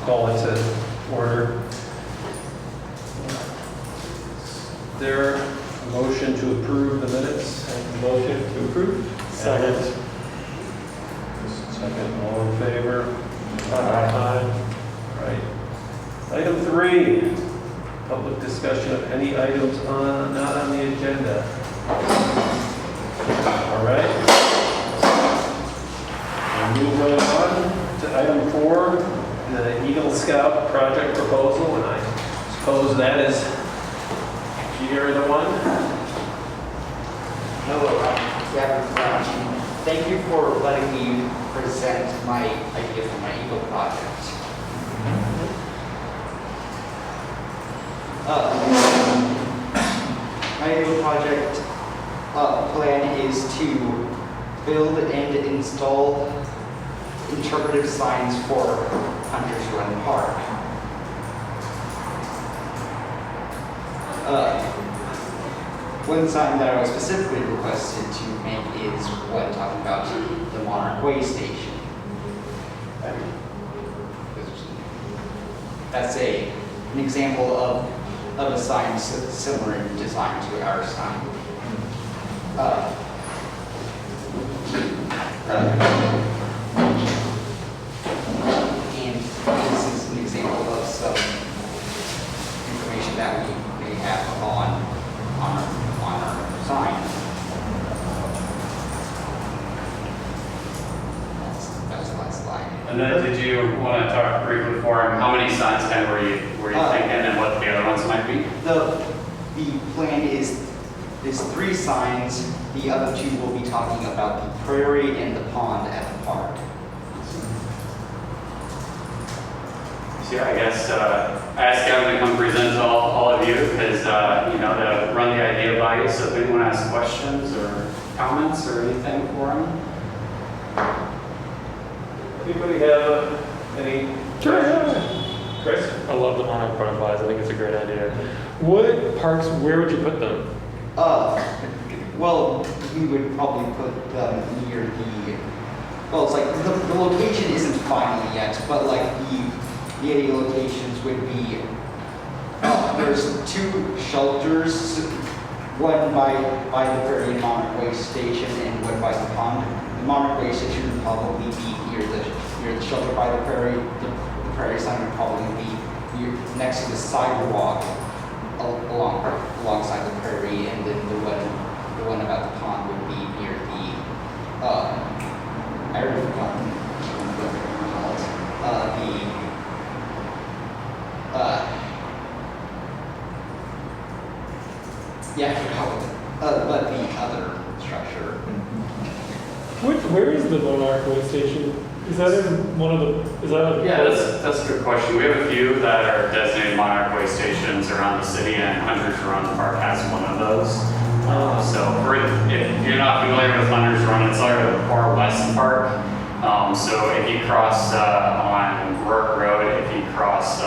call it to order. Is there a motion to approve the minutes? Motion to approve. Second. Second, all in favor? Aye. All right. Item 3, public discussion of any items not on the agenda. All right. We'll move right on to item 4, the Eagle Scout project proposal, and I suppose that is, you're the one? Hello, Gavin Brown. Thank you for letting me present my idea for my Eagle project. My Eagle project plan is to build and install interpretive signs for Hunters Run Park. One sign that I was specifically requested to make is what talking about the Monarch Way Station. That's an example of a sign similar in design to our sign. And this is an example of some information that we may have on our sign. That's the last slide. And then did you want to talk briefly for him? How many signs kind of were you thinking, and what the other ones might be? The plan is 3 signs. The other 2 will be talking about the prairie and the pond at the park. So yeah, I guess I asked Gavin to come present to all of you because you know, to run the idea by you. So if anyone has questions or comments or anything for him. Anybody have any? Sure. Chris? I love the Monarch Butterflies. I think it's a great idea. What parks, where would you put them? Well, we would probably put them near the. Well, it's like the location isn't final yet, but like the ideal locations would be. There's 2 shelters, one by the prairie and Monarch Way Station, and one by the pond. The Monarch Way Station would probably be near the shelter by the prairie. The prairie sign would probably be next to the sidewalk alongside the prairie, and then the one about the pond would be near the I already forgot what they're called. Yeah, I forgot what but the other structure. Where is the Monarch Way Station? Is that in one of the, is that a? Yeah, that's a good question. We have a few that are designated Monarch Way stations around the city, and Hunters Run Park has one of those. So if you're not familiar with Hunters Run, it's like the far west park. So if you cross on Rourke Road, if you cross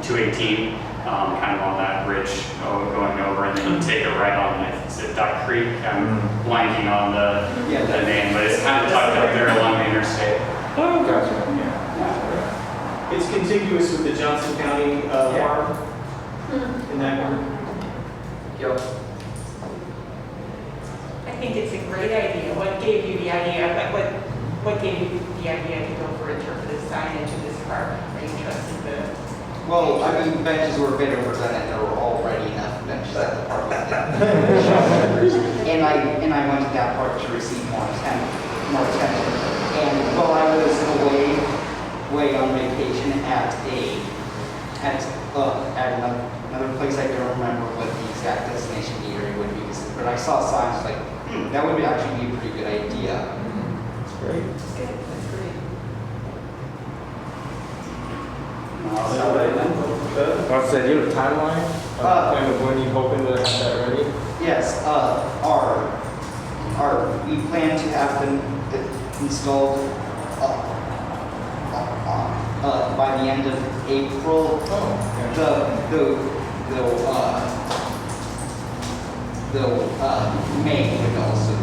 218, kind of on that ridge going over, and then you take a right on, is it Duck Creek? I'm blanking on the name, but it's kind of tucked up there along the interstate. Oh, gotcha. Yeah. It's contiguous with the Johnson County farm in that one. Yep. I think it's a great idea. What gave you the idea? Like what gave you the idea to go for interpretive signage in this park? Are you trusting the? Well, I mean, benches were a bit overdone, and there were already enough benches at the park. and I went to that park to receive more attention. And while I was away on vacation at another place, I don't remember what the exact destination the area would be, but I saw signs like, that would actually be a pretty good idea. That's great. That's good. That's great. I said, you have a timeline? Kind of when you hoping to have that ready? Yes, we plan to have them installed by the end of April. May would also.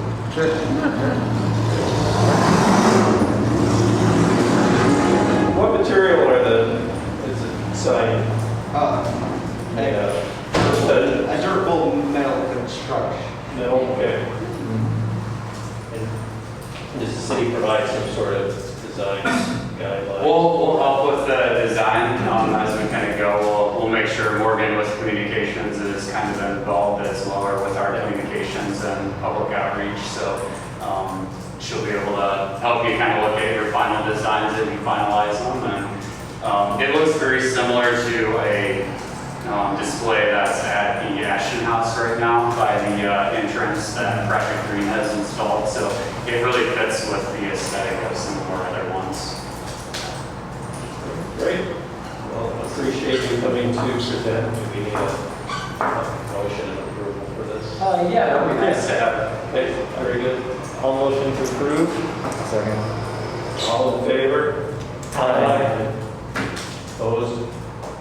What material No, okay. And does the city provide some sort of design guidelines? We'll help with the design as we kind of go. We'll make sure Morgan with communications is kind of involved as well, or with our communications and public outreach. So she'll be able to help you kind of look at your final designs as you finalize them. And it looks very similar to a display that's at the Ashton House right now by the entrance that Project Green has installed. So it really fits with the aesthetic of some of our other ones. Great. Well, appreciate you coming to present. Do we need a motion and approval for this? Yeah, that would be nice to have. Okay, very good. All motion to approve? Second. All in favor? Aye. Opposed?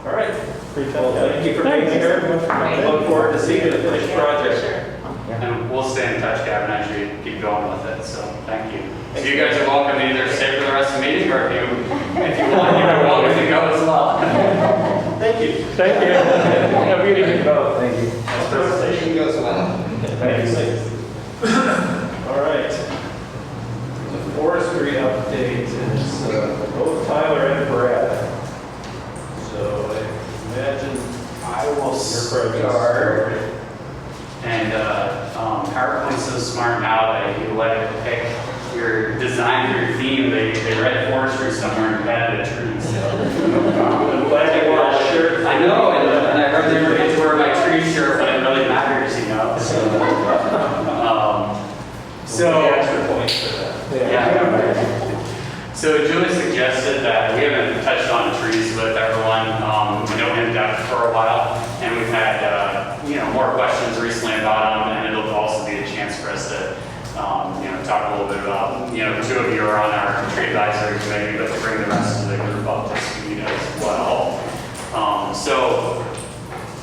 All right. Well, thank you for being here. I look forward to seeing the finished project. And we'll stay in touch, Gavin, as you keep going with it. So thank you. So you guys are welcome to either stay for the rest of the meeting, or if you want, you're welcome to go as well. Thank you. Thank you. Have a good evening. Thank you. Nice presentation. goes well. Thanks. All right. The forestry update is both Tyler and Brad. So I imagine I will your start. project. And PowerPoint's so smart now that you let it pick your design for your theme. They read forestry somewhere and added a tree. So I'm glad you wore a shirt. I know, and I heard they forget to wear my tree shirt when it really matters, you know. So Extra points for that. yeah. So Julie suggested that we haven't touched on trees with everyone, in depth for a while, and we've had more questions recently about them, and it'll also be a chance for us to talk a little bit about two of you are on our tree advisory committee, but to bring the rest of the group up to speed as well. So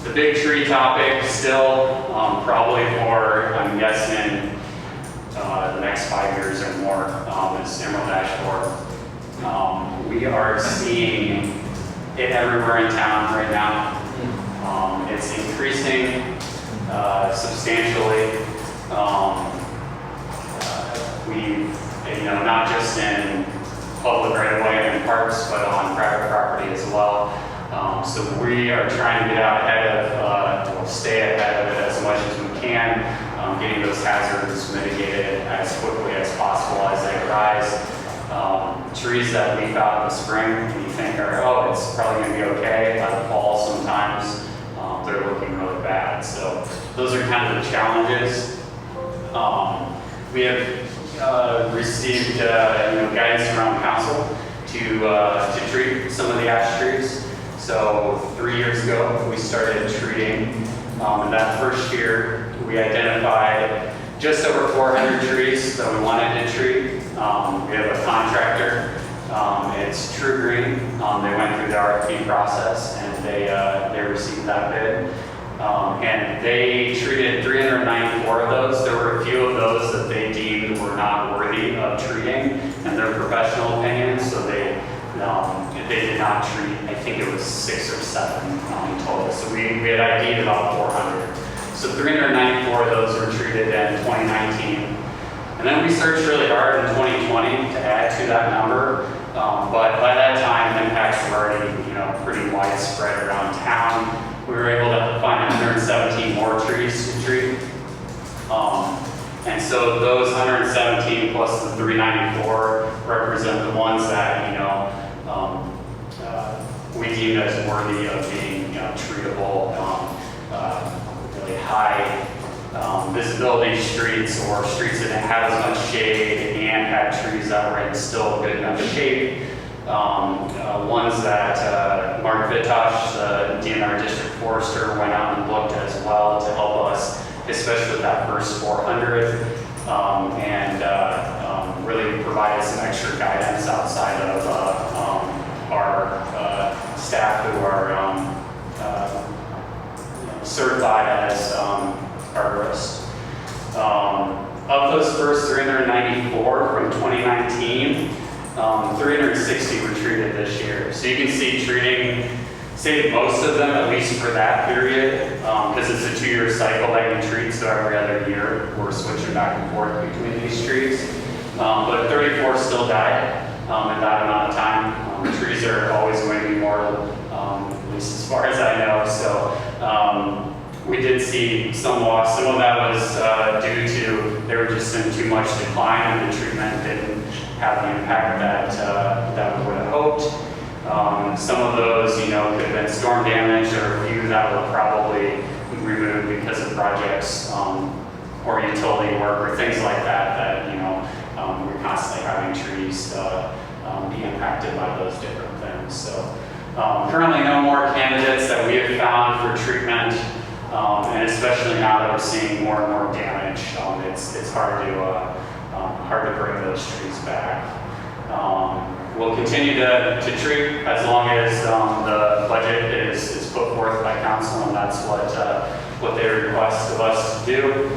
the big tree topic still probably for, I'm guessing, the next 5 years or more is Emerald Ash Borer. We are seeing it everywhere in town right now. It's increasing substantially. We've, not just in public right of way and parks, but on private property as well. So we are trying to get out ahead of, stay ahead of it as much as we can, getting those hazards mitigated as quickly as possible as they arise. Trees that leaf out in the spring, and you think it's probably going to be okay. By the fall, sometimes they're looking really bad. So those are kind of the challenges. We have received guidance from council to treat some of the ash trees. So 3 years ago, we started treating. In that first year, we identified just over 400 trees that we wanted to treat. We have a contractor. It's True Green. They went through the RFP process and they received that bid. And they treated 394 of those. There were a few of those that they deemed were not worthy of treating in their professional opinion, so they did not treat. I think it was 6 or 7 total. So we had ID'd about 400. So 394 of those were treated in 2019. And then we searched really hard in 2020 to add to that number. But by that time, impacts were already pretty widespread around town. We were able to find 117 more trees to treat. And so those 117 plus the 394 represent the ones that we deemed as worthy of being treatable, really high visibility streets, or streets that didn't have as much shade and had trees that were in still good enough shape. Ones that Mark Vitosh, the DNR district forester, went out and looked as well to help us, especially with that first 400, and really provided some extra guidance outside of our staff who are certified as arborists. Of those first 394 from 2019, 360 were treated this year. So you can see treating say most of them, at least for that period, because it's a 2-year cycle that you treat, so every other year we're switching back and forth between these trees. But 34 still died in that amount of time. Trees are always going to be mortal, at least as far as I know. So we did see some loss. Some of that was due to they were just in too much decline, and the treatment didn't have the impact that we would have hoped. Some of those, could have been storm damage, or a few that were probably removed because of projects or utility work or things like that. We're constantly having trees be impacted by those different things. So currently, no more candidates that we have found for treatment, and especially now that we're seeing more and more damage, it's hard to bring those trees back. We'll continue to treat as long as the budget is put forth by council, and that's what they request of us to do.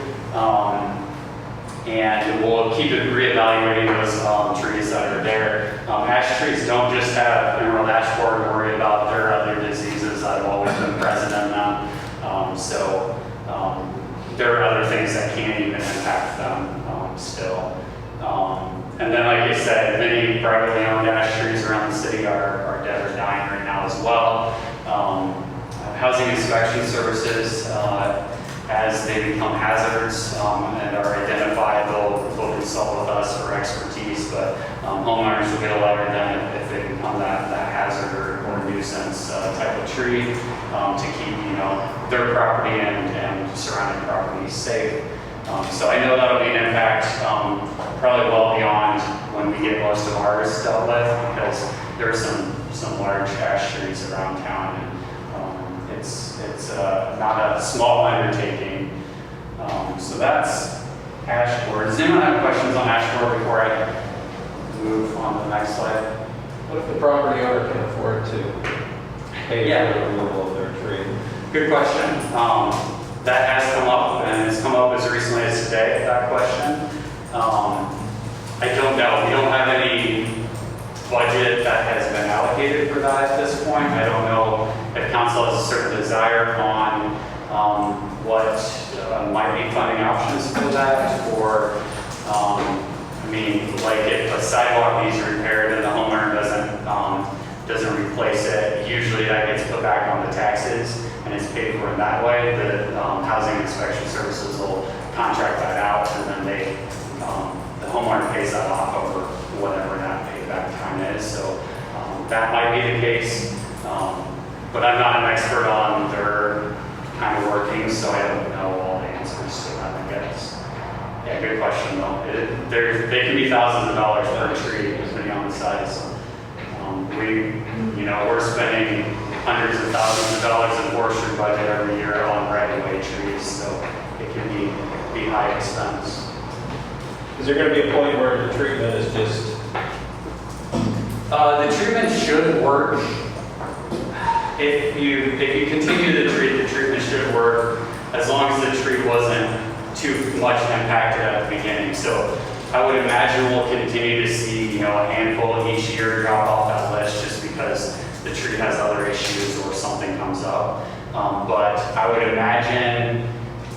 And we'll keep reevaluating those trees that are there. Ash trees don't just have emerald ash borer to worry about. There are other diseases that have always been present in them. So there are other things that can even impact them still. And then, like I said, many privately owned ash trees around the city are dead or dying right now as well. Housing inspection services, as they become hazards and are identified, they'll consult with us for expertise, but homeowners will get a letter then if they become that hazard or nuisance type of tree to keep their property and surrounding properties safe. So I know that'll be an impact probably well beyond when we get most of ours dealt with, because there are some large ash trees around town, and it's not a small undertaking. So that's ash borer. Does anyone have questions on ash borer before I move on to the next slide? What if the property owner can afford to pay for the removal of their tree? Good question. That has come up, and it's come up as recently as today, that question. I don't know. We don't have any budget that has been allocated for that at this point. I don't know if council has a certain desire on what might be funding options for that, or like if a sidewalk needs repaired and the homeowner doesn't replace it, usually that gets put back on the taxes and it's paid for in that way. The housing inspection services will contract that out, and then the homeowner pays that off over whatever that payback time is. So that might be the case, but I'm not an expert on their kind of workings, so I don't know all the answers to that, I guess. Yeah, good question though. They can be thousands of dollars per tree, depending on the size. We're spending hundreds of thousands of dollars in forestry budget every year on right-of-way trees, so it can be high expense. Is there going to be a point where the treatment is just... The treatment should work. If you continue to treat, the treatment should work as long as the tree wasn't too much impacted at the beginning. So I would imagine we'll continue to see, a handful each year drop off that list just because the tree has other issues or something comes up. But I would imagine,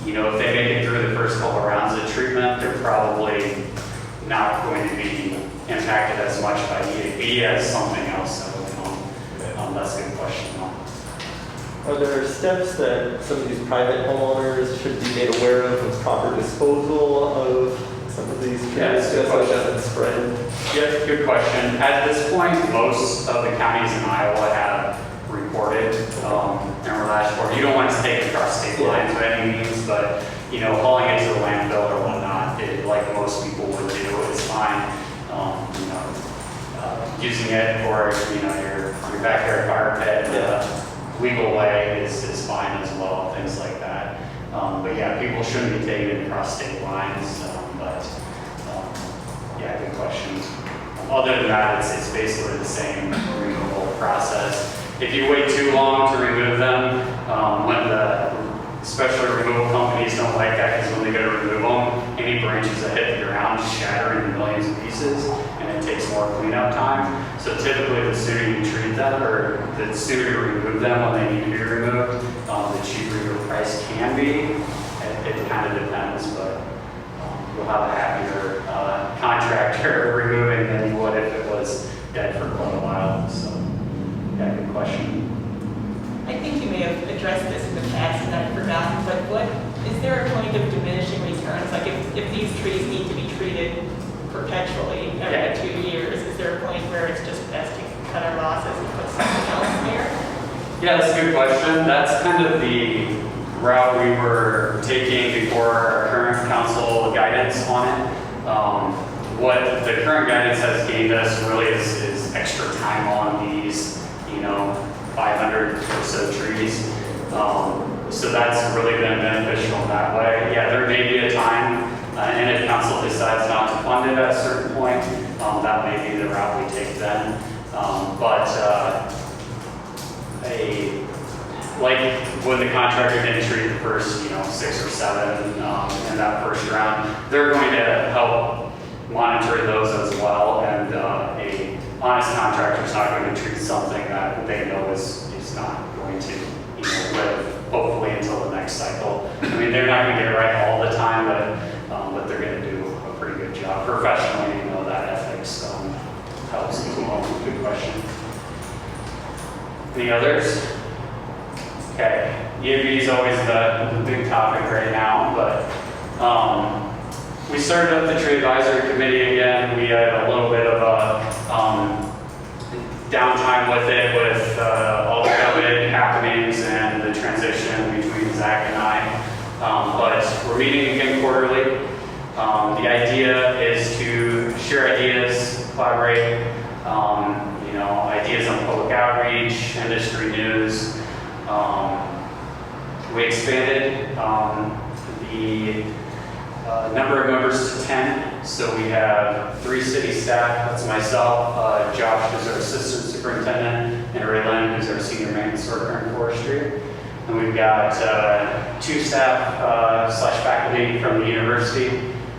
if they make it through the first couple of rounds of treatment, they're probably not going to be impacted as much by EAB as something else that will come. That's a good question though. Are there steps that some of these private homeowners should be made aware of with proper disposal of some of these trees, Yeah, just so it doesn't spread? Yeah, good question. At this point, most of the counties in Iowa have reported emerald ash borer. You don't want to take it across state lines by any means, but hauling it to the landfill or whatnot, like most people would do, is fine. Using it for your backyard carpet, legal way is fine as well, things like that. But yeah, people shouldn't be taking it across state lines. Yeah, good questions. Other than that, it's basically the same removal process. If you wait too long to remove them, when the especially removal companies don't like that, because when they go to remove them, any branches that hit the ground ground, shattering in millions of pieces, and it takes more cleanup time. So typically, the sooner you treat them, or the sooner you remove them when they need to be removed, the cheaper your price can be. It kind of depends, but you'll have a happier contractor removing than you would if it was dead for quite a while. So, yeah, good question. I think you may have addressed this in the past and I've forgotten, but is there a point of diminishing returns? Like if these trees need to be treated perpetually every 2 years, is there a point where it's just best to cut our losses and put something else there? Yeah, that's a good question. That's kind of the route we were taking before our current council guidance on it. What the current guidance has gained us really is extra time on these, 500 or so trees. So that's really been beneficial in that way. Yeah, there may be a time, and if council decides not to fund it at a certain point, that may be the route we take then. Like when the contractor didn't treat the first, 6 or 7 in that first round, they're going to help monitor those as well. And a honest contractor is not going to treat something that they know is not going to live hopefully until the next cycle. I mean, they're not going to get it right all the time, but they're going to do a pretty good job professionally. That ethics helps as well. Good question. Any others? Okay, EAB is always the big topic right now, but we started up the tree advisory committee again. We had a little bit of a downtime with it, with all the COVID happenings and the transition between Zach and I. But we're meeting again quarterly. The idea is to share ideas, collaborate, ideas on public outreach, industry news. We expanded the number of members to 10. So we have 3 city staff. That's myself, Josh, who's our assistant superintendent, and Ray Lynn, who's our senior maintenance worker in forestry. And we've got 2 staff / faculty from the university.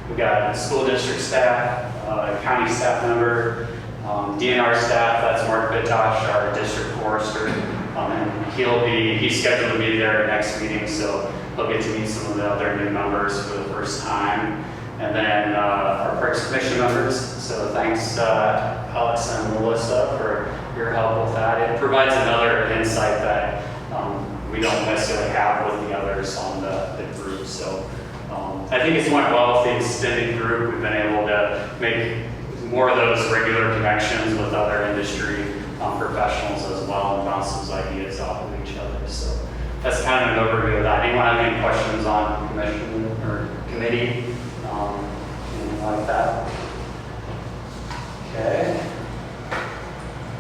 We've got school district staff, county staff member, DNR staff. That's Mark Bitosh, our district forester. And he's scheduled to be there next meeting, so he'll get to meet some of the other new members for the first time. And then our Parks Commission members. So thanks, Alex and Melissa, for your help with that. It provides another insight that we don't necessarily have with the others on the group. So I think it's went well with the extended group. We've been able to make more of those regular connections with other industry professionals as well and bounce those ideas off of each other. So that's kind of an overview of that. Anyone have any questions on commission or committee? Anything like that? Okay.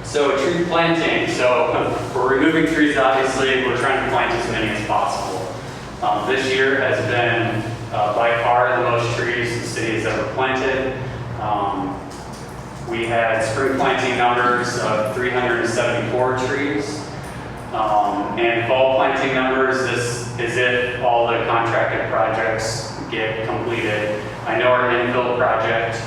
So tree planting. So for removing trees, obviously, we're trying to plant as many as possible. This year has been by far the most trees the city has ever planted. We had spring planting numbers of 374 trees. And fall planting numbers, this is if all the contracted projects get completed. I know our infill project,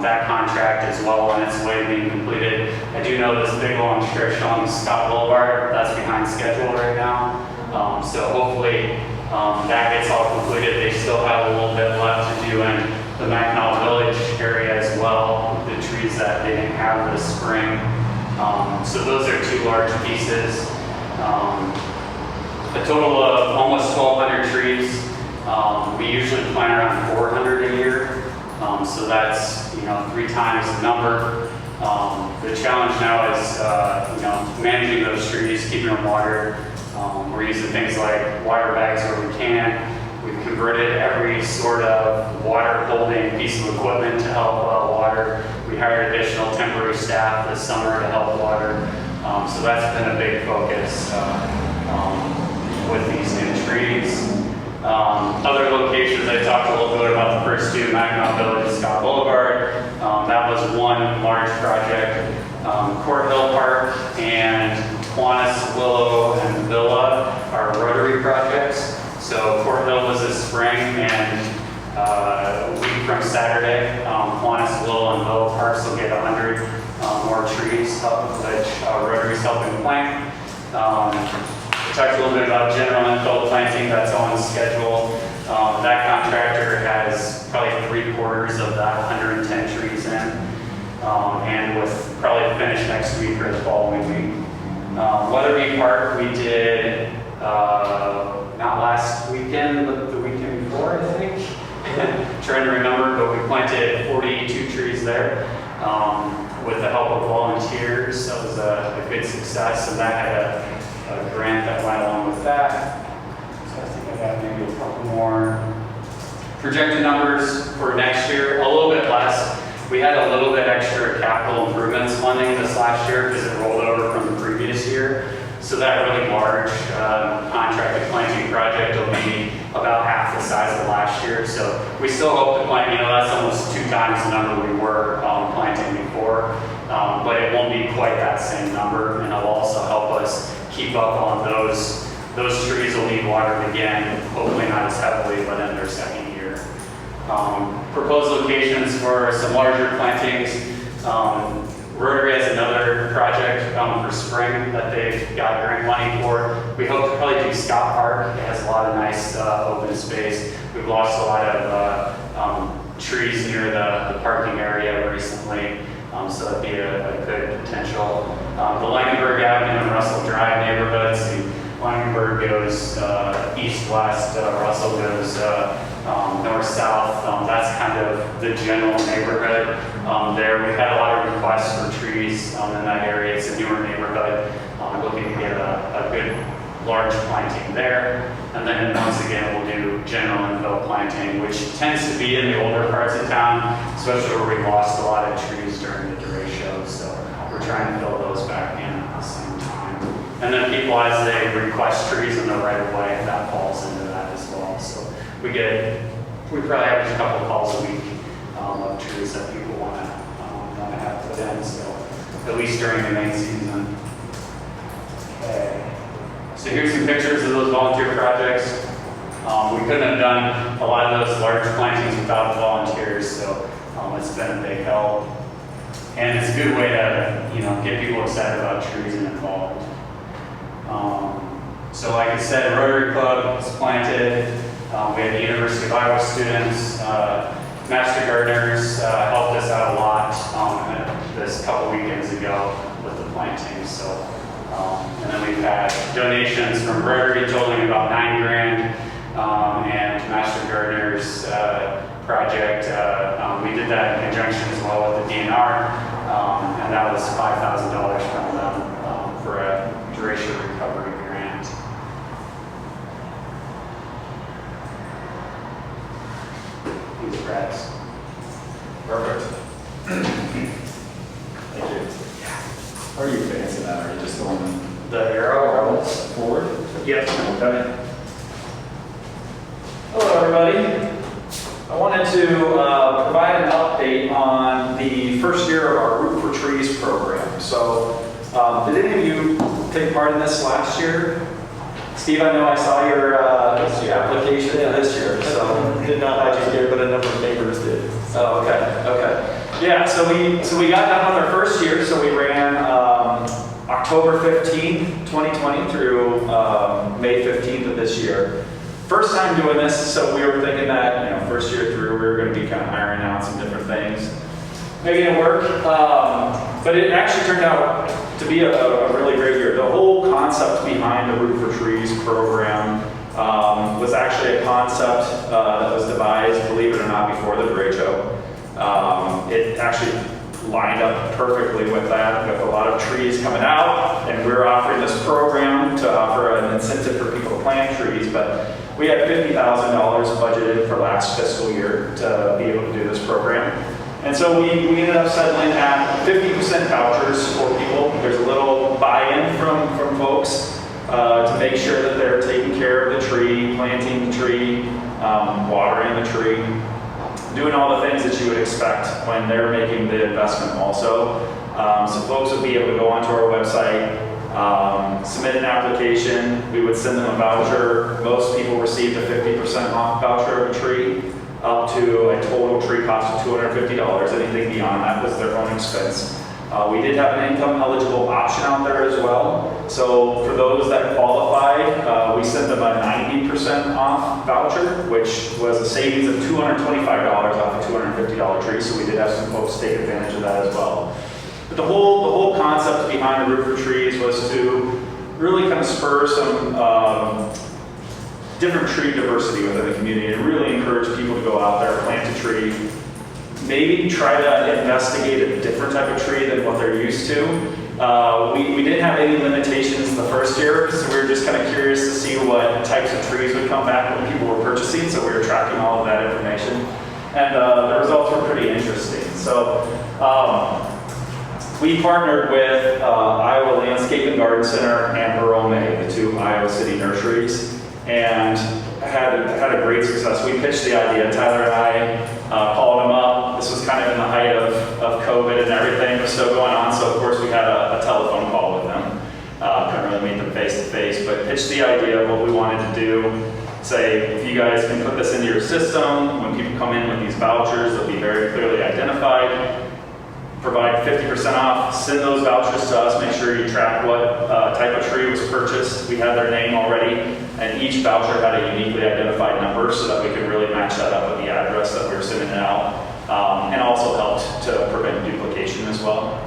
that contract is well on its way to being completed. I do know this big long stretch on Scott Boulevard, that's behind schedule right now. So hopefully that gets all completed. They still have a little bit left to do in the Mackinac Village area as well, the trees that they didn't have this spring. So those are 2 large pieces. A total of almost 1,200 trees. We usually plant around 400 a year. So that's 3 times the number. The challenge now is managing those trees, keeping them watered. We're using things like water bags where we can. We've converted every sort of water holding piece of equipment to help water. We hired additional temporary staff this summer to help water. So that's been a big focus with these new trees. Other locations, I talked a little bit about the first 2, Mackinac Village, Scott Boulevard. That was one large project. Court Hill Park and Kiwanis, Willow, and Villa are rotary projects. So Court Hill was this spring, and we from Saturday. Kiwanis, Little, and Low Parks will get 100 more trees, which Rotary's helping plant. We talked a little bit about general infill planting that's on schedule. That contractor has probably 3/4 of that 110 trees in, and with probably finish next week or the following week. Weatherby Park, we did not last weekend, but the weekend before, I think. Trying to remember, but we planted 42 trees there with the help of volunteers. That was a good success, and that had a grant that went along with that. So I think I have maybe a couple more. Projected numbers for next year, a little bit less. We had a little bit extra capital improvements funding this last year because it rolled over from the previous year. So that really large contracted planting project will be about half the size of last year. So we still hope to plant, that's almost 2 times the number we were planting before. But it won't be quite that same number, and it'll also help us keep up on those. Those trees will need watered again, hopefully not as heavily, but in their second year. Proposed locations for some larger plantings. Rotary has another project for spring that they've got grant money for. We hope to probably do Scott Park. It has a lot of nice open space. We've lost a lot of trees near the parking area recently, so that'd be a good potential. The Langenberg Avenue and Russell Drive neighborhoods. Langenberg goes east-west, Russell goes north-south. That's kind of the general neighborhood there. We've had a lot of requests for trees in that area. It's a newer neighborhood. Looking to get a good large planting there. And then once again, we'll do general infill planting, which tends to be in the older parts of town, especially where we lost a lot of trees during the derecho. So we're trying to fill those back in at the same time. And then people, as they request trees in the right of way, that falls into that as well. So we probably average a couple of calls a week of trees that people want to have put in. So at least during the main season. Okay. So here's some pictures of those volunteer projects. We couldn't have done a lot of those large plantings without the volunteers, so it's been a big help. And it's a good way to, get people excited about trees and involved. So like I said, Rotary Club is planted. We had the University of Iowa students, Master Gardeners helped us out a lot this couple weekends ago with the planting. So, and then we've had donations from Rotary totaling about $9 grand, and Master Gardeners project. We did that in conjunction as well with the DNR, and that was $5,000 from them for a derecho recovery grant. These rats. Perfect. Thank you. How are you advancing that? Are you just going The arrow. forward? Yes. Okay. Hello, everybody. I wanted to provide an update on the first year of our Root for Trees program. So, did any of you take part in this last year? Steve, I know I saw your application for this year. So, Did not last year, but a number of neighbors did. oh, okay. Yeah, so we got done with our first year. So we ran October 15th, 2020 through May 15th of this year. First time doing this, so we were thinking that, first year through, we were going to be kind of ironing out some different things, making it work. But it actually turned out to be a really great year. The whole concept behind the Root for Trees program was actually a concept that was devised, believe it or not, before the derecho. It actually lined up perfectly with that, with a lot of trees coming out, and we're offering this program to offer an incentive for people to plant trees, but we had $50,000 budgeted for last fiscal year to be able to do this program. And so we ended up settling at 50% vouchers for people. There's a little buy-in from folks to make sure that they're taking care of the tree, planting the tree, watering the tree, doing all the things that you would expect when they're making the investment also. So folks would be able to go onto our website, submit an application, we would send them a voucher. Most people received a 50% off voucher of a tree. up to a total tree cost of $250. Anything beyond that was their own expense. We did have an income eligible option out there as well. So for those that qualified, we sent them a 90% off voucher, which was a savings of $225 off a $250 tree. So we did have some folks take advantage of that as well. But the whole concept behind the Roof for Trees was to really kind of spur some different tree diversity within the community and really encourage people to go out there, plant a tree, maybe try to investigate a different type of tree than what they're used to. We didn't have any limitations the first year, so we were just kind of curious to see what types of trees would come back when people were purchasing, so we were tracking all of that information. And the results were pretty interesting. So we partnered with Iowa Landscape and Garden Center and Barome, the two Iowa City nurseries, and had a great success. We pitched the idea. Tyler and I called them up. This was kind of in the height of COVID and everything was still going on, so of course we had a telephone call with them. Couldn't really meet them face to face, but pitched the idea of what we wanted to do. Say, if you guys can put this into your system, when people come in with these vouchers, they'll be very clearly identified. Provide 50% off, send those vouchers to us, make sure you track what type of tree was purchased. We had their name already, and each voucher had a uniquely identified number so that we could really match that up with the address that we were sending it out, and also helped to prevent duplication as well.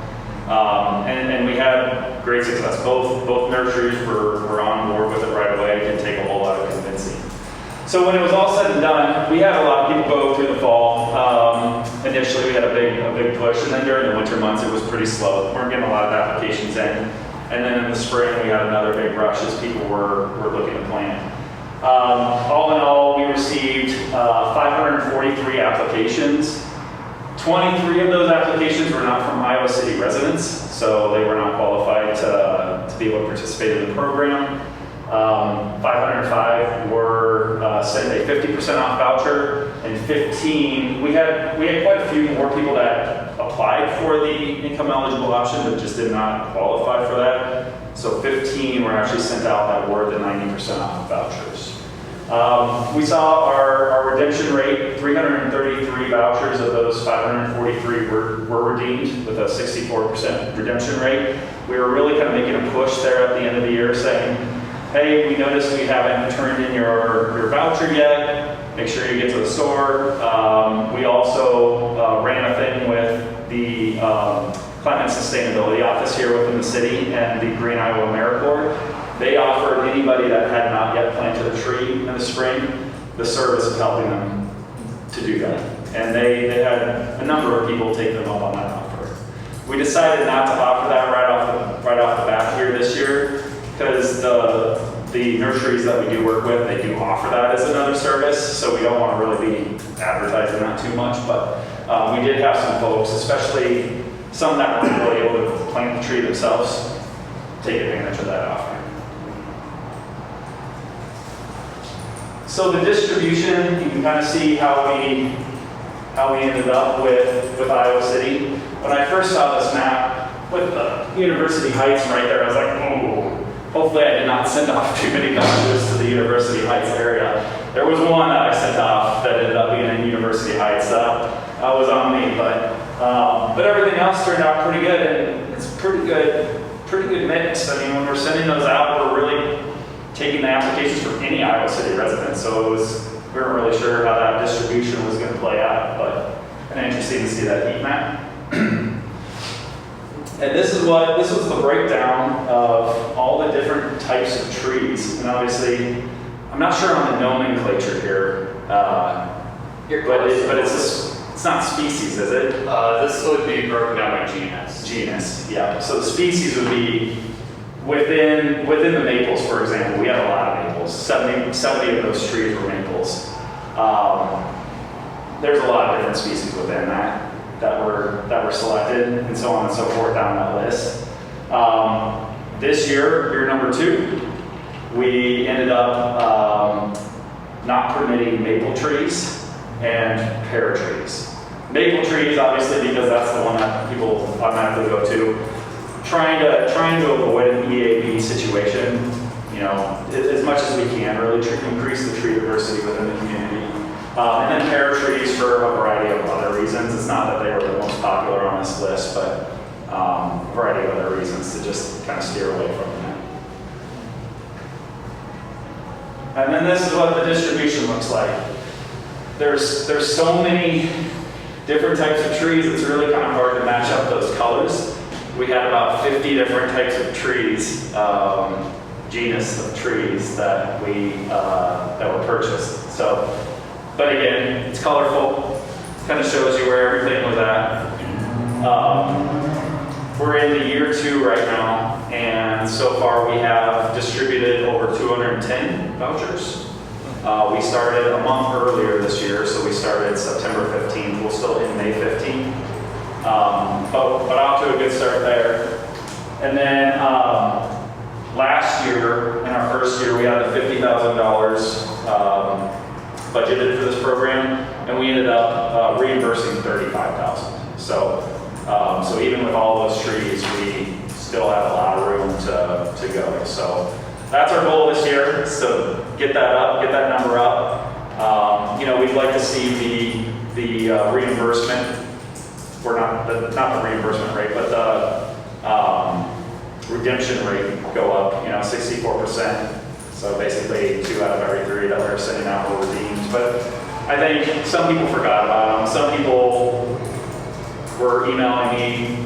And we had great success. Both nurseries were on board with it right away. It didn't take a whole lot of convincing. So when it was all said and done, we had a lot of people go through the fall. Initially, we had a big push, and then during the winter months, it was pretty slow. We weren't getting a lot of applications in. And then in the spring, we had another big rush as people were looking to plant. All in all, we received 543 applications. 23 of those applications were not from Iowa City residents, so they were not qualified to be able to participate in the program. 505 were sent a 50% off voucher, and 15, we had quite a few more people that applied for the income eligible option but just did not qualify for that. So 15 were actually sent out that were the 90% off vouchers. We saw our redemption rate, 333 vouchers of those 543 were redeemed with a 64% redemption rate. We were really kind of making a push there at the end of the year saying, hey, we noticed we haven't turned in your voucher yet. Make sure you get to the store. We also ran a thing with the Climate Sustainability Office here within the city and the Green Iowa AmeriCorps. They offered anybody that had not yet planted a tree in the spring the service of helping them to do that. And they had a number of people take them up on that offer. We decided not to offer that right off the bat here this year, because the nurseries that we do work with, they do offer that as another service, so we don't want to really be advertising that too much, but we did have some folks, especially some that weren't really able to plant the tree themselves, take advantage of that offer. So the distribution, you can kind of see how we ended up with Iowa City. When I first saw this map with the University Heights right there, I was like, oh. Hopefully I did not send off too many messages to the University Heights area. There was one that I sent off that ended up being in University Heights. That was on me, but everything else turned out pretty good, and it's pretty good mix. I mean, when we're sending those out, we're really taking the applications from any Iowa City resident, so we weren't really sure how that distribution was going to play out, but kind of interesting to see that heat map. And this was the breakdown of all the different types of trees. And obviously, I'm not sure on the nomenclature here, but it's not species, is it? This would be broken down by genus. Genus, yeah. So the species would be within the maples, for example. We had a lot of maples. 70 of those trees were maples. There's a lot of different species within that were selected, and so on and so forth down that list. This year number 2, we ended up not permitting maple trees and pear trees. Maple trees, obviously, because that's the one that people automatically go to. Trying to avoid an EAB situation, you know, as much as we can, really increase the tree diversity within the community. And then pear trees for a variety of other reasons. It's not that they were the most popular on this list, but a variety of other reasons to just kind of steer away from that. And then this is what the distribution looks like. There's so many different types of trees, it's really kind of hard to match up those colors. We had about 50 different types of trees, genus of trees that were purchased. So, but again, it's colorful. Kind of shows you where everything was at. We're in the year 2 right now, and so far we have distributed over 210 vouchers. We started a month earlier this year, so we started September 15th. We'll still hit May 15th. But off to a good start there. And then last year, in our first year, we had the $50,000 budgeted for this program, and we ended up reimbursing $35,000. So even with all those trees, we still have a lot of room to go. So that's our goal this year, so get that number up. We'd like to see the reimbursement, or not the reimbursement rate, but the redemption rate go up, 64%. So basically 2 out of every 3 that we're sending out were redeemed. But I think some people forgot about them. Some people were emailing me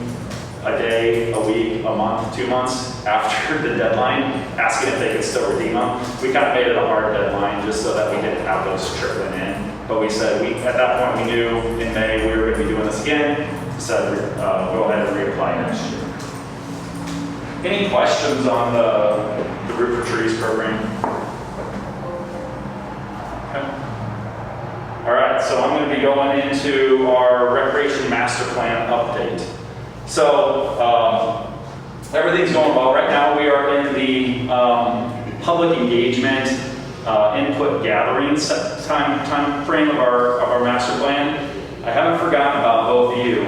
a day, a week, a month, 2 months after the deadline, asking if they could still redeem them. We kind of made it a hard deadline just so that we didn't have those trickling in. But we said, at that point we knew in May we were going to be doing this again. We said, go ahead and reapply next year. Any questions on the Root for Trees program? Okay. All right, so I'm going to be going into our Recreation Master Plan update. So everything's going well. Right now we are in the public engagement input gathering time frame of our master plan. I haven't forgotten about both of you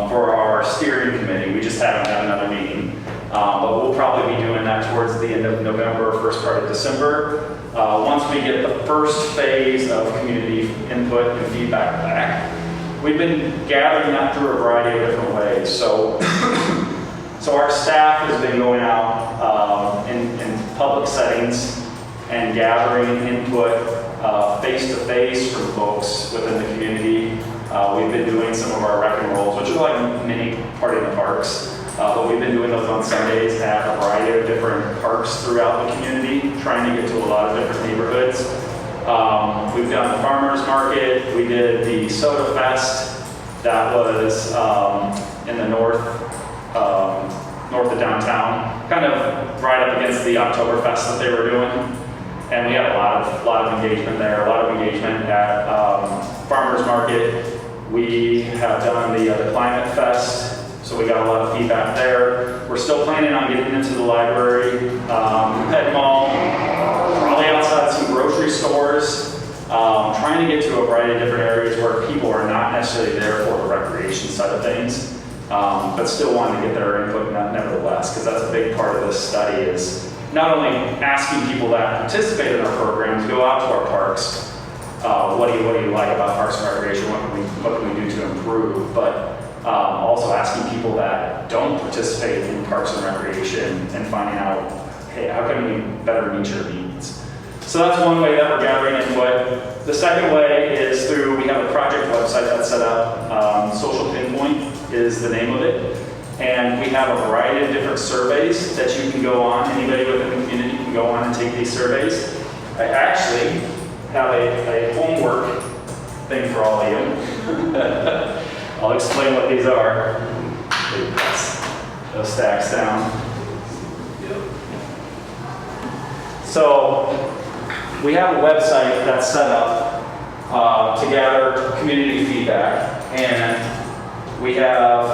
for our steering committee. We just haven't had another meeting. But we'll probably be doing that towards the end of November, first part of December. Once we get the first phase of community input and feedback back. We've been gathering that through a variety of different ways. So our staff has been going out in public settings and gathering input face-to-face from folks within the community. We've been doing some of our rec and rolls, which are like mini party in the parks. But we've been doing those on Sundays at a variety of different parks throughout the community, trying to get to a lot of different neighborhoods. We've done the farmers market. We did the Soda Fest. That was in the north of downtown, kind of right up against the Oktoberfest that they were doing. And we had a lot of engagement there, a lot of engagement at farmers market. We have done the Climate Fest. So we got a lot of feedback there. We're still planning on getting into the library, pet mall, probably outside some grocery stores, trying to get to a variety of different areas where people are not necessarily there for the recreation side of things, but still wanting to get their input nevertheless, because that's a big part of this study is not only asking people that participate in our programs, go out to our parks, what do you like about Parks and Recreation, what can we do to improve, but also asking people that don't participate in Parks and Recreation and finding out, hey, how can we better meet your needs? So that's one way that we're gathering input. The second way is through, we have a project website that's set up, Social Pinpoint is the name of it. And we have a variety of different surveys that you can go on. Anybody within the community can go on and take these surveys. I actually have a homework thing for all of you. I'll explain what these are. Those stacks down. So we have a website that's set up to gather community feedback, and we have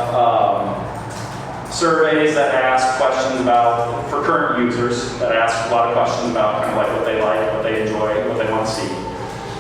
surveys that ask questions about, for current users, that ask a lot of questions about kind of like what they like, what they enjoy, what they want to see.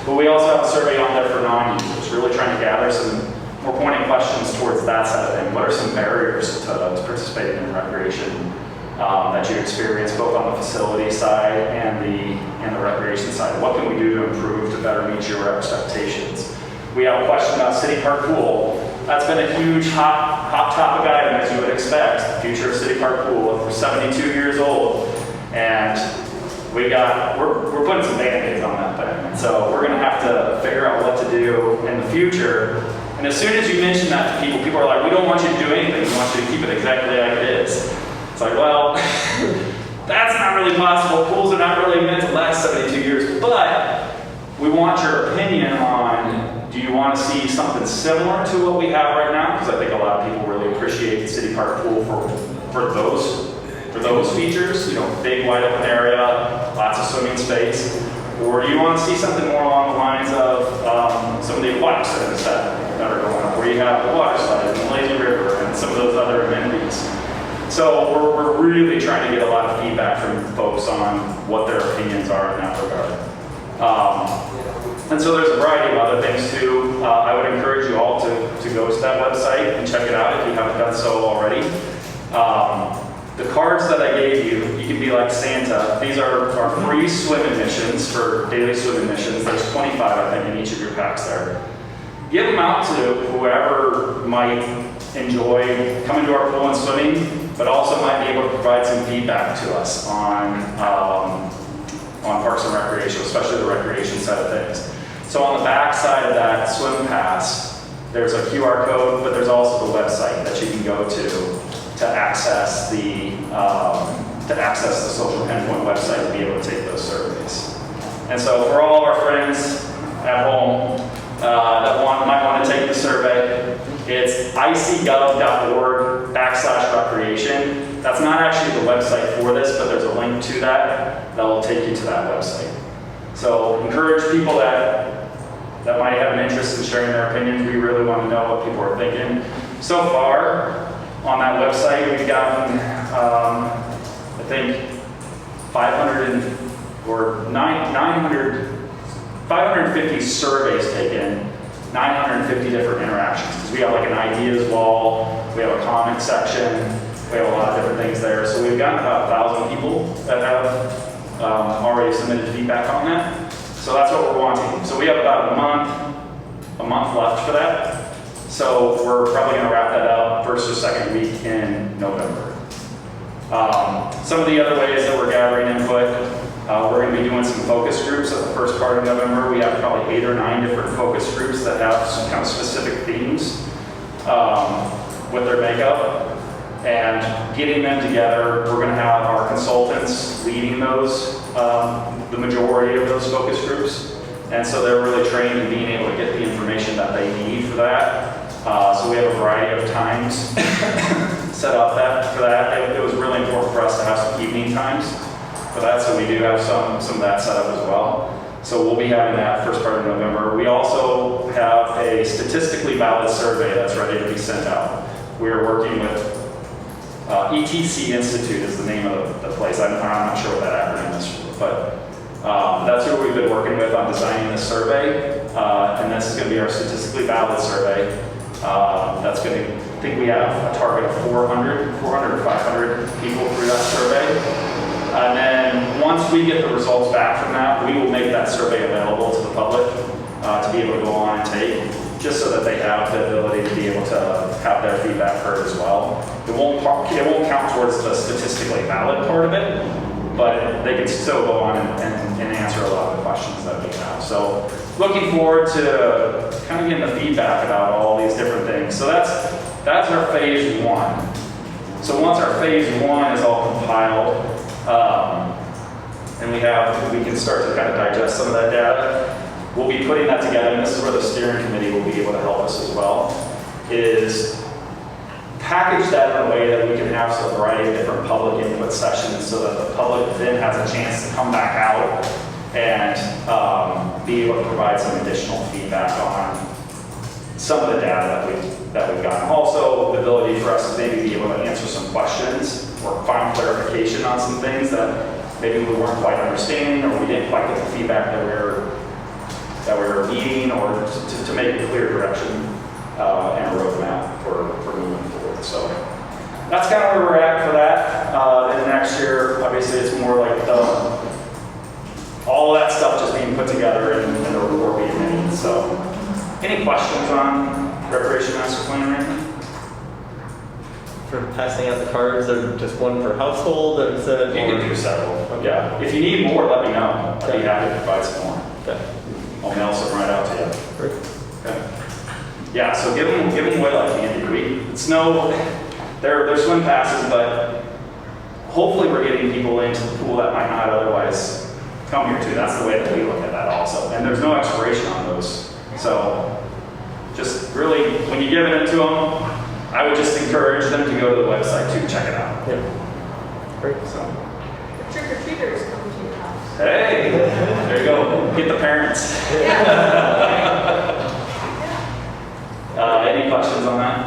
But we also have a survey on there for non-users, really trying to gather some. We're pointing questions towards that side of things. What are some barriers to participating in recreation? that you experience both on the facility side and the recreation side. What can we do to improve to better meet your expectations? We have a question about City Park Pool. That's been a huge hot topic item, as you would expect. The future of City Park Pool. We're 72 years old, and we're putting some band-aids on that thing. So we're gonna have to figure out what to do in the future. And as soon as you mention that to people, people are like, we don't want you to do anything, we want you to keep it exactly like it is. It's like, well, that's not really possible. Pools are not really meant to last 72 years, but we want your opinion on, do you want to see something similar to what we have right now? Because I think a lot of people really appreciate the City Park Pool for those features, you know, big wide open area, lots of swimming space. Or do you want to see something more along the lines of some of the aquatic centers that are going on, where you have the water slide and the lazy river and some of those other amenities? So we're really trying to get a lot of feedback from folks on what their opinions are in that regard. And so there's a variety of other things too. I would encourage you all to go to that website and check it out if you haven't done so already. The cards that I gave you, you can be like Santa. These are free swim admissions for daily swim admissions. There's 25, I think, in each of your packs there. Give them out to whoever might enjoy coming to our pool and swimming, but also might be able to provide some feedback to us on Parks and Recreation, especially the recreation side of things. So on the back side of that swim pass, there's a QR code, but there's also the website that you can go to access the Social Pinpoint website to be able to take those surveys. And so for all of our friends at home that might want to take the survey, it's icgov.org/recreation. That's not actually the website for this, but there's a link to that will take you to that website. So encourage people that might have an interest in sharing their opinions. We really want to know what people are thinking. So far, on that website, we've gotten, I think, 550 surveys taken, 950 different interactions. Because we have like an ideas wall, we have a comment section, we have a lot of different things there. So we've gotten about 1,000 people that have already submitted feedback on that. So that's what we're wanting. So we have about a month left for that. So we're probably going to wrap that up first or second week in November. Some of the other ways that we're gathering input, we're going to be doing some focus groups at the first part of November. We have probably 8 or 9 different focus groups that have some kind of specific themes with their makeup. And getting them together, we're going to have our consultants leading those, the majority of those focus groups. And so they're really trained in being able to get the information that they need for that. So we have a variety of times set up for that. It was really important for us to have some evening times for that, so we do have some of that set up as well. So we'll be having that first part of November. We also have a statistically valid survey that's ready to be sent out. We are working with ETC Institute is the name of the place. I'm not sure what that acronym is, but that's who we've been working with on designing this survey. And this is going to be our statistically valid survey. That's going to, I think we have a target of 400 or 500 people through that survey. And then once we get the results back from that, we will make that survey available to the public to be able to go on and take, just so that they have the ability to be able to have their feedback heard as well. It won't count towards the statistically valid part of it, but they can still go on and answer a lot of the questions that we have. So looking forward to kind of getting the feedback about all these different things. So that's our phase 1. So once our phase 1 is all compiled, and we can start to kind of digest some of that data, we'll be putting that together, and this is where the steering committee will be able to help us as well, is package that in a way that we can have a variety of different public input sessions so that the public then has a chance to come back out and be able to provide some additional feedback on some of the data that we've gotten. Also, the ability for us to maybe be able to answer some questions or find clarification on some things that maybe we weren't quite understanding, or we didn't quite get the feedback that we were needing, or to make a clear direction and a roadmap for moving forward. So that's kind of where we're at for that. And next year, obviously, it's more like all of that stuff just being put together and the report being made. So, any questions on recreation master plan or anything? For passing out the cards, or just one per household, or is it? You can do several. Yeah. If you need more, let me know. I'd be happy to provide some more. Okay. I'll mail some right out to you. Great. Okay. Yeah, so give them away like candy. It's no, they're swim passes, but hopefully we're getting people into the pool that might not otherwise come here too. That's the way that we look at that also. And there's no expiration on those. So just really, when you give it to them, I would just encourage them to go to the website to check it out. Yeah. Great. So. Trick-or-treaters come to your house. Hey, there you go. Get the parents. Any questions on that?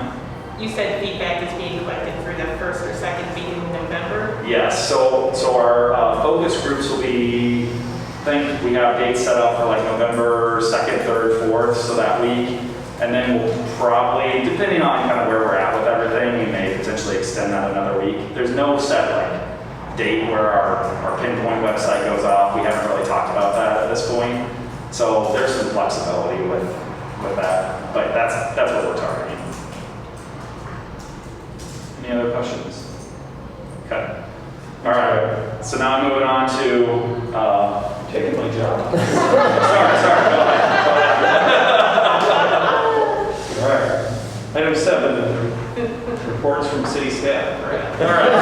You said feedback is being collected for the first or second meeting in November? Yes, so our focus groups will be, I think we have dates set up for like November 2nd, 3rd, 4th, so that week. And then we'll probably, depending on kind of where we're at with everything, we may potentially extend that another week. There's no set like date where our pinpoint website goes off. We haven't really talked about that at this point. So there's some flexibility with that, but that's what we're targeting. Any other questions? Okay. All right. So now I'm moving on to Taking my job. sorry, go ahead. All right. Item 7, reports from city staff. All right.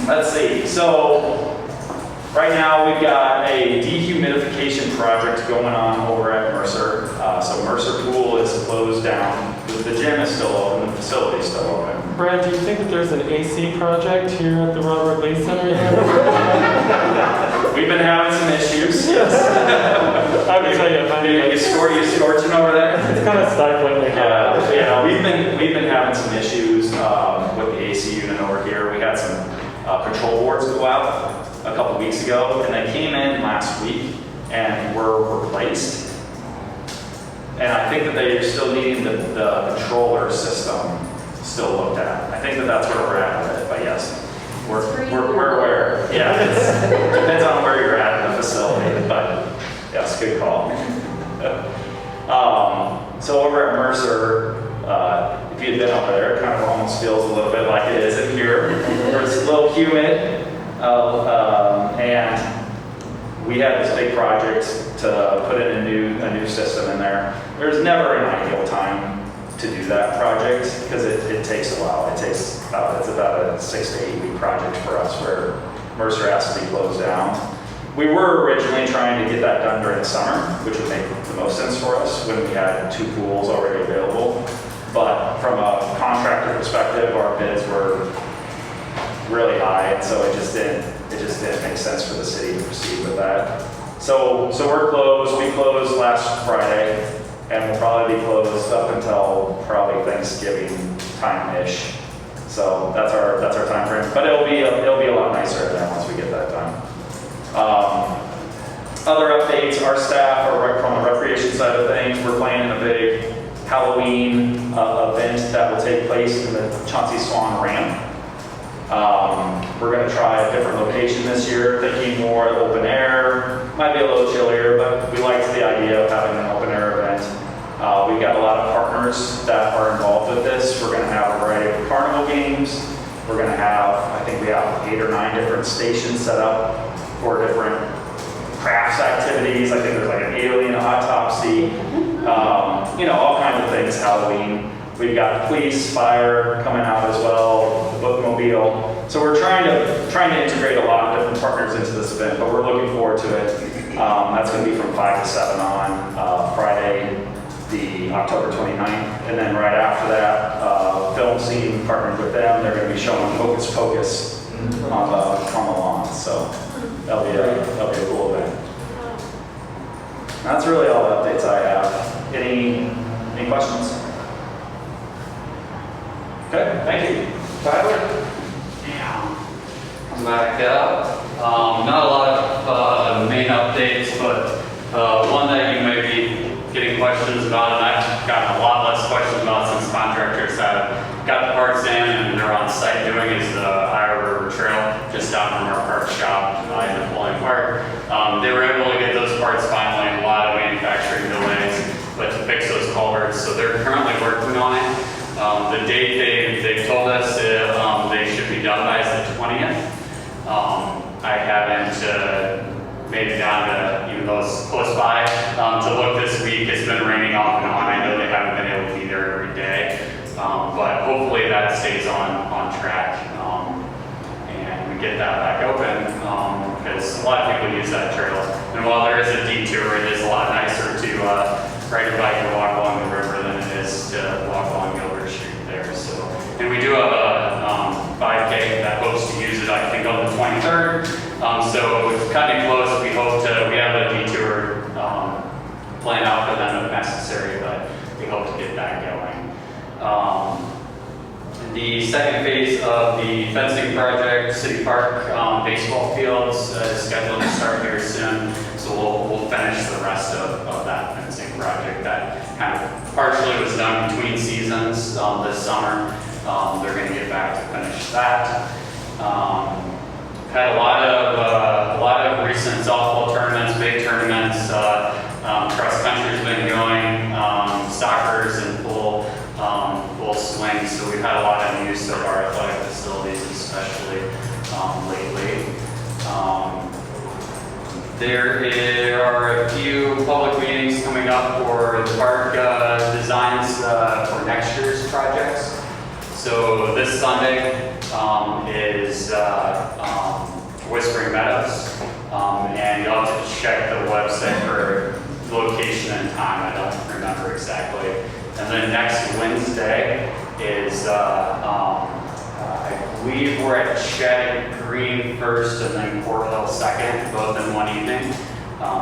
Let's see. So right now we've got a dehumidification project going on over at Mercer. So Mercer Pool is closed down. The gym is still open. The facility is still open. Brad, do you think that there's an AC project here at the Monarch Way Center yet? We've been having some issues. Yes. I would tell you, You scorching over there? it's kind of stifling. Like, Yeah, we've been having some issues with the AC unit over here. We had some control boards go out a couple weeks ago, and they came in last week and were replaced. And I think that they're still needing the controller system still looked at. I think that that's where we're at with it. But yes, we're aware. Yeah, it depends on where you're at in the facility. But yes, good call. So over at Mercer, if you had been over there, it kind of almost feels a little bit like it is in here. It's a little humid, and we had this big project to put in a new system in there. There's never an ideal time to do that project because it takes a while. It's about a 6 to 8 week project for us where Mercer has to be closed down. We were originally trying to get that done during the summer, which would make the most sense for us when we had 2 pools already available. But from a contractor perspective, our bids were really high, and so it just didn't make sense for the city to proceed with that. So we're closed. We closed last Friday, and we'll probably be closed up until probably Thanksgiving time-ish. So that's our time frame. But it'll be a lot nicer in there once we get that done. Other updates: our staff are from the recreation side of things. We're planning a big Halloween event that will take place in the Chauncey Swan Ramp. We're going to try a different location this year, thinking more open air. Might be a little chillier, but we liked the idea of having an open air event. We've got a lot of partners that are involved with this. We're going to have a variety of carnival games. We're going to have, I think we have 8 or 9 different stations set up for different crafts activities. I think there's like an alien autopsy, all kinds of things, Halloween. We've got police, fire coming out as well, the bookmobile. So we're trying to integrate a lot of different partners into this event, but we're looking forward to it. That's going to be from 5 to 7 on Friday, the October 29th. And then right after that, Film Scene partnered with them. They're going to be showing Hocus Pocus on the lawn. So that'll be a cool event. That's really all the updates I have. Any questions? Okay, thank you. Tyler? I'm back up. Not a lot of main updates, but one that you may be getting questions about, and I've gotten a got the parts in and they're on site doing is the Iowa River Trail, just down from our park shop in Napoleon Park. They were able to get those parts finally, a lot of manufacturing delays, but to fix those culverts, so they're currently working on it. The date they've told us they should be done by is the 20th. I haven't made it down to, even though it's close by, to look this week. It's been raining off and on. I know they haven't been able to be there every day, but hopefully that stays on track and we get that back open because a lot of people use that trail. And while there is a detour, it is a lot nicer to ride your bike and walk along the river than it is to walk along Gilbert Street there. So, and we do have a 5K that hopes to use it, I think, on the 23rd. So it's cutting close. We hope to, we have a detour planned out for them if necessary, but we hope to get that going. The second phase of the fencing project, City Park baseball fields, is scheduled to start very soon. So we'll finish the rest of that fencing project that kind of partially was done between seasons this summer. They're going to get back to finish that. Had a lot of recent softball tournaments, big tournaments. Cross country's been going, soccer's in full swing. So we've had a lot of use of our athletic facilities, especially lately. There are a few public meetings coming up for the park designs for next year's projects. So this Sunday is Whispering Meadows, and you'll have to check the website for location and time. I don't remember exactly. And then next Wednesday is, I believe we're at Shed Green first and then Fort Hill second, both in one evening.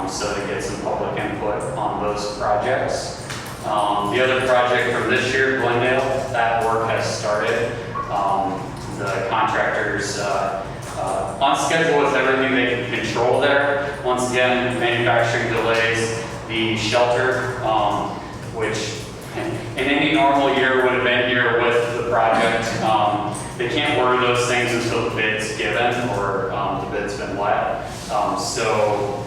So to get some public input on those projects. The other project from this year, Glendale, that work has started. The contractors on schedule with everything they can control there. Once again, manufacturing delays, the shelter, which in any normal year would have been here with the project. They can't order those things until the bid's given or the bid's been let. So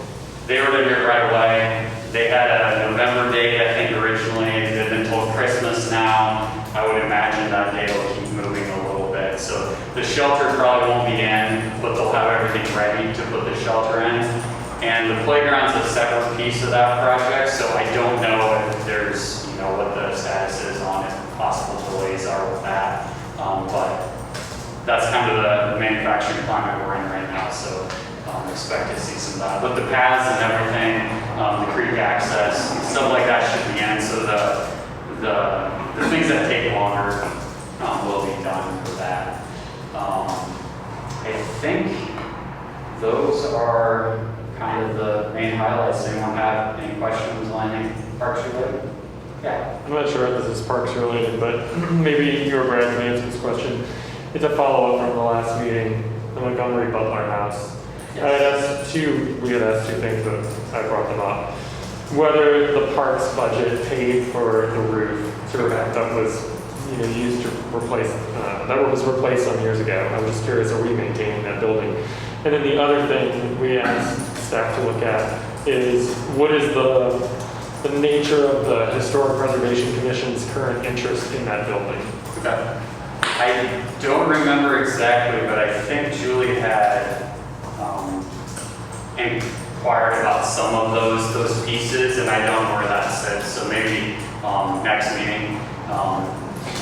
they ordered it right away. They had a November date, I think, originally. They've been told Christmas now. I would imagine that day will keep moving a little bit. So the shelter probably won't be in, but they'll have everything ready to put the shelter in. And the playground's a separate piece of that project, so I don't know if there's, what the status is on it, possible delays are with that. But that's kind of the manufacturing climate we're in right now, so expect to see some of that. But the paths and everything, the creek access, stuff like that should be in, so the things that take longer will be done for that. I think those are kind of the main highlights. Anyone have any questions on any parks related? Yeah. I'm not sure if this is parks related, but maybe you or Brad can answer this question. It's a follow-up from the last meeting, the Montgomery Butler House. Yes. We had asked two things, but I brought them up. Whether the parks budget paid for the roof that was used to replace, that was replaced some years ago. I was just curious, are we maintaining that building? And then the other thing we asked staff to look at is what is the nature of the Historic Preservation Commission's current interest in that building? Okay. I don't remember exactly, but I think Julie had inquired about some of those pieces, and I don't know where that sits. So maybe next meeting,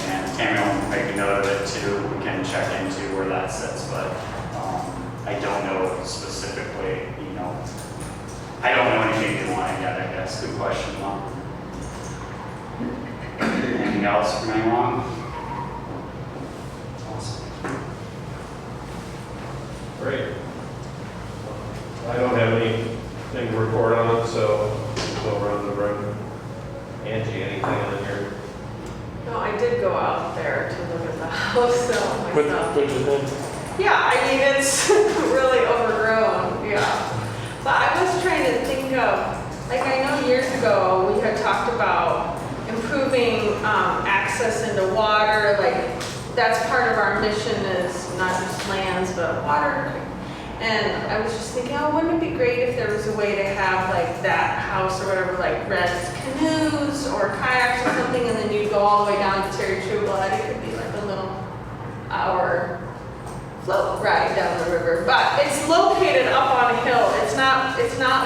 and Tammy will make a note of it too. We can check into where that sits, but I don't know specifically. I don't know anything you want yet. I guess. Good question, Mom. Anything else from anyone? Great. I don't have anything to report on, so we'll go around the room. Angie, anything on your? No, I did go out there to look at the house, so myself. What did you think? Yeah, I mean, it's really overgrown, yeah. But I was trying to think of, like, I know years ago, we had talked about improving access into water, like that's part of our mission is not just lands, but water. And I was just thinking, oh, wouldn't it be great if there was a way to have like that house or whatever, like rent canoes or kayaks or something, and then you'd go all the way down to Terry True Blood. It could be like a little hour float ride down the river. But it's located up on a hill. It's not,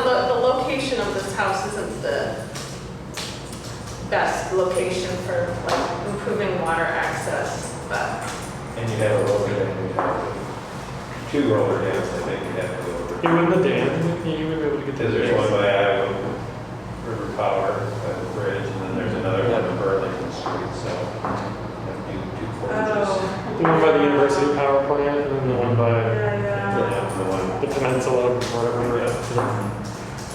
the location of this house isn't the best location for like improving water access, but. And you have a roller dam, two roller dams, I think you have to go over. You wouldn't the dam, you would be able to get to Because the there's one dam. by Iowa River Power, by the bridge, and then there's another one in Burlington Street, so you have to do two portages. The one by the University Power Plant, and then the one by Yeah. The one, the Peninsula, whatever.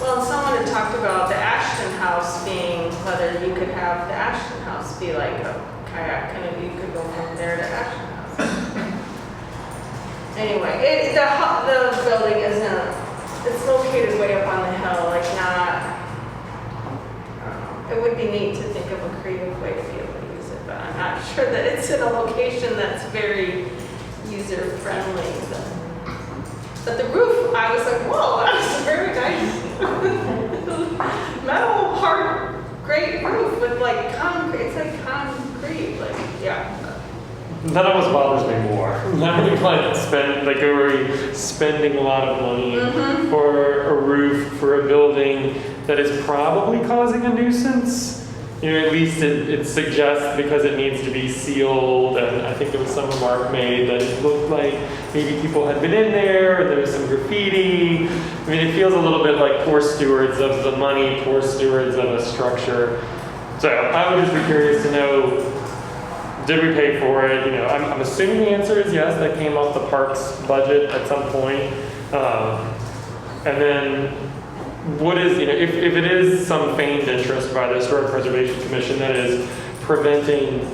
Well, someone had talked about the Ashton House being, whether you could have the Ashton House be like a kayak canoe, you could go from there to Ashton House. Anyway, the building isn't, it's located way up on the hill, like not, it would be neat to think of a creative way to be able to use it, but I'm not sure that it's in a location that's very user-friendly. But the roof, I was like, whoa, that was a very nice metal, hard, great roof with like concrete. It's like concrete, like, yeah. That almost bothers me more. Now we might spend, like, are we spending a lot of money Mhm. for a roof for a building that is probably causing a nuisance? You know, at least it suggests because it needs to be sealed, and I think there was some remark made that it looked like maybe people had been in there, and there was some graffiti. I mean, it feels a little bit like poor stewards of the money, poor stewards of a structure. So I would just be curious to know, did we pay for it? You know, I'm assuming the answer is yes, that came off the parks budget at some point. And then what is, you know, if it is some feigned interest by the Historic Preservation Commission that is preventing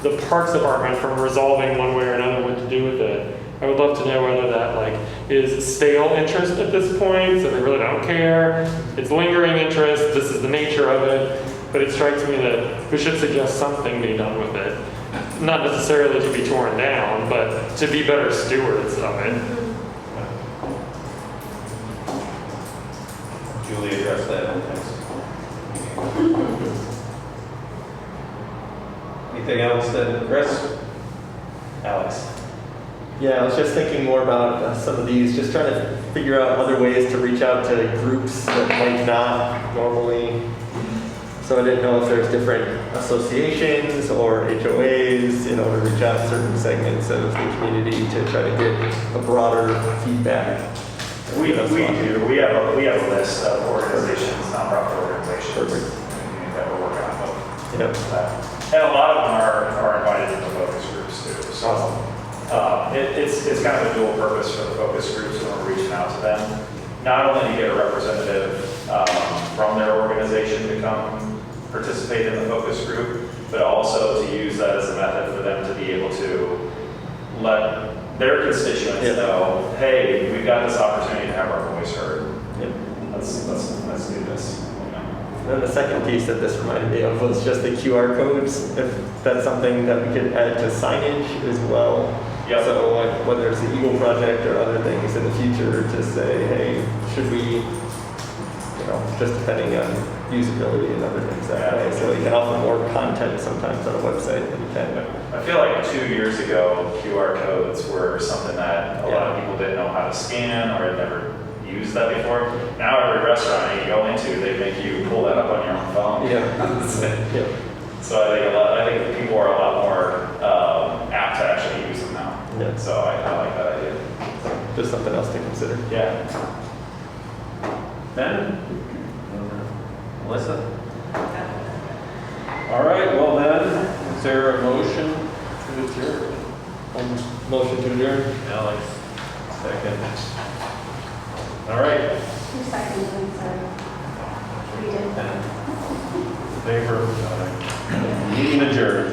the Parks Department from resolving one way or another what to do with it, I would love to know whether that like is stale interest at this point, so they really don't care. It's lingering interest, this is the nature of it, but it strikes me that we should suggest something be done with it. Not necessarily to be torn down, but to be better stewards of it. Julie addressed that next. Anything else then, Chris? Alex? Yeah, I was just thinking more about some of these, just trying to figure out other ways to reach out to groups that might not normally. So I didn't know if there's different associations or HOAs, you know, to reach out to certain segments of the community to try to get a broader feedback. We do. We have a list of organizations, nonprofit organizations that we're working on. Yep. And a lot of them are invited to the focus groups too. So it's kind of a dual purpose for the focus groups when we're reaching out to them. Not only to get a representative from their organization to come participate in the focus group, but also to use that as a method for them to be able to let their constituents know, hey, we've got this opportunity to have our voice heard. Yep. Let's do this. You know? And then the second piece that this reminded me of was just the QR codes. If that's something that we could add to signage as well. Yep. So like whether it's the Eagle Project or other things in the future to say, hey, should we, you know, just depending on usability and other things that way. So you can offer more content sometimes on a website than you can. I feel like 2 years ago, QR codes were something that a lot of people didn't know how to scan or had never used that before. Now every restaurant you go into, they make you pull that up on your own phone. Yeah. So I think people are a lot more apt to actually use them now. Yeah. So I like that idea. Just something else to consider. Yeah. Ben? Melissa? All right, well then, is there a motion to adjourn? Motion to adjourn. Alex, second. All right. 2 seconds, I'm sorry. We did. Favor? Meeting adjourned.